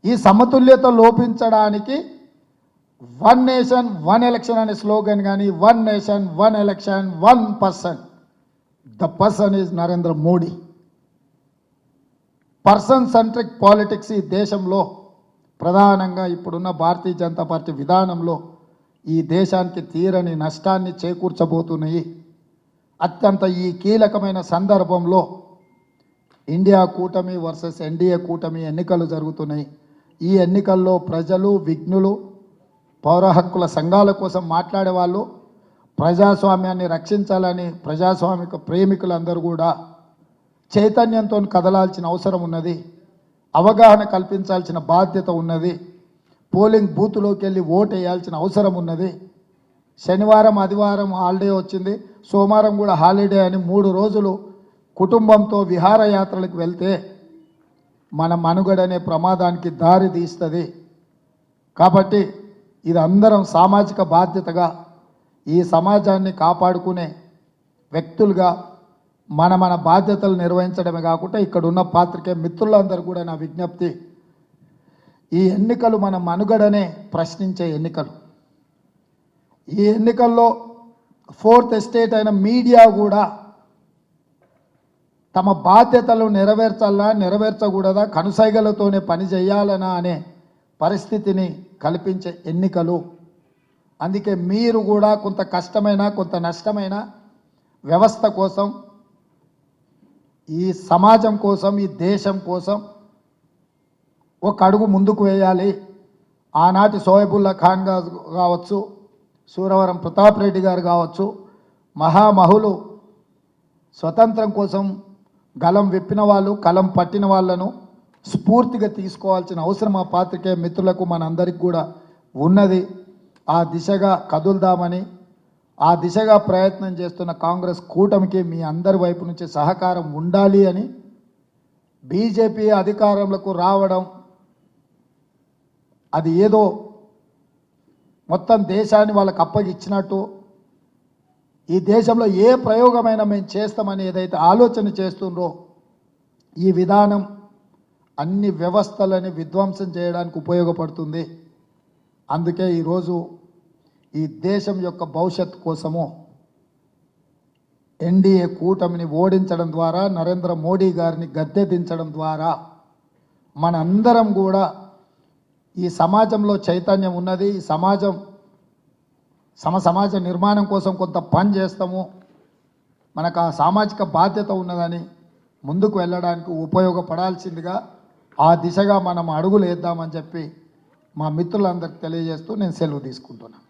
ఈ సమతుల్యత లోపించడానికి one nation one election అనే స్లోగన్ కానీ one nation one election 1%, the person is Narendra Modi. Person centric politics ఈ దేశంలో ప్రధానంగా ఇప్పుడున్న భారతీయ జనతా పార్టీ విధానంలో ఈ దేశానికి తీరని నష్టాన్ని చేకూర్చబోతున్నాయి. అత్యంత ఈ కీలకమైన సందర్భంలో ఇండియా కూటమి వర్సెస్ ఎన్డీఏ కూటమి ఎన్నికలు జరుగుతున్నాయి. ఈ ఎన్నికల్లో ప్రజలు, విఘ్నులు, పౌర హక్కుల సంఘాల కోసం మాట్లాడే వాళ్ళు, ప్రజాస్వామ్యాన్ని రక్షించాలని ప్రజాస్వామిక ప్రేమికులందరూ కూడా చైతన్యంతో కదలాల్సిన అవసరం ఉన్నది. అవగాహన కల్పించాల్సిన బాధ్యత ఉన్నది. పోలింగ్ బూత్లోకి వెళ్ళి ఓటు వేయాల్సిన అవసరం ఉన్నది. శనివారం, ఆదివారం హాలిడే వచ్చింది, సోమవారం కూడా హాలిడే అని 3 రోజులు కుటుంబంతో విహారయాత్రలకు వెళ్తే మన మనుగడనే ప్రమాదానికి దారి తీస్తుంది. కాబట్టి ఇది అందరం సామాజిక బాధ్యతగా ఈ సమాజాన్ని కాపాడుకునే వ్యక్తులుగా మన బాధ్యతలు నిర్వహించడమే కాకుండా ఇక్కడ ఉన్న పాత్రికే మిత్రులందరూ కూడా నా విజ్ఞప్తి, ఈ ఎన్నికలు మన మనుగడనే ప్రశ్నించే ఎన్నికలు. ఈ ఎన్నికల్లో 4th ఎస్టేట్ అయిన మీడియా కూడా తమ బాధ్యతలు నెరవేర్చకూడదా, కనుసైగలతోనే పని చేయాలనా అనే పరిస్థితిని కల్పించే ఎన్నికలు. అందుకే మీరు కూడా కొంత కష్టమైన కొంత నష్టమైన వ్యవస్థ కోసం, ఈ సమాజం కోసం, ఈ దేశం కోసం ఒక అడుగు ముందుకు వేయాలి. ఆనాటి సోయబుల్లా ఖాన్ గారు కావచ్చు, సూరవరం ప్రతాప్ రెడ్డి గారు కావచ్చు, మహామహులు స్వతంత్రం కోసం గలం విప్పిన వాళ్ళు, కలం పట్టిన వాళ్ళను స్ఫూర్తిగా తీసుకోవాల్సిన అవసరం ఆ పాత్రికేయ మిత్రులకు మనందరికి కూడా ఉన్నది. ఆ దిశగా కదులుదామని, ఆ దిశగా ప్రయత్నం చేస్తున్న కాంగ్రెస్ కూటమికి మీ అందరి వైపు నుంచి సహకారం ఉండాలి అని, బీజేపీ అధికారంలోకి రావడం అది ఏదో మొత్తం దేశాన్ని వాళ్ళకి అప్పగిచ్చినట్టు, ఈ దేశంలో ఏ ప్రయోగమైనా మేము చేస్తామని ఏదైతే ఆలోచన చేస్తుండ్రో ఈ విధానం అన్ని వ్యవస్థలని విధ్వంసం చేయడానికి ఉపయోగపడుతుంది. అందుకే ఈరోజు ఈ దేశం యొక్క భవిష్యత్తు కోసము ఎన్డీఏ కూటమిని ఓడించడం ద్వారా, నరేంద్ర మోడీ గారిని గద్దె దించడం ద్వారా మనందరం కూడా ఈ సమాజంలో చైతన్యం ఉన్నది, ఈ సమాజ నిర్మాణం కోసం కొంత పని చేస్తాము, మనకు ఆ సామాజిక బాధ్యత ఉన్నదని ముందుకు వెళ్ళడానికి ఉపయోగపడాల్సిందిగా ఆ దిశగా మనం అడుగులు వేద్దామని చెప్పి మా మిత్రులందరికీ తెలియజేస్తూ నేను సెలవు తీసుకుంటున్నాను.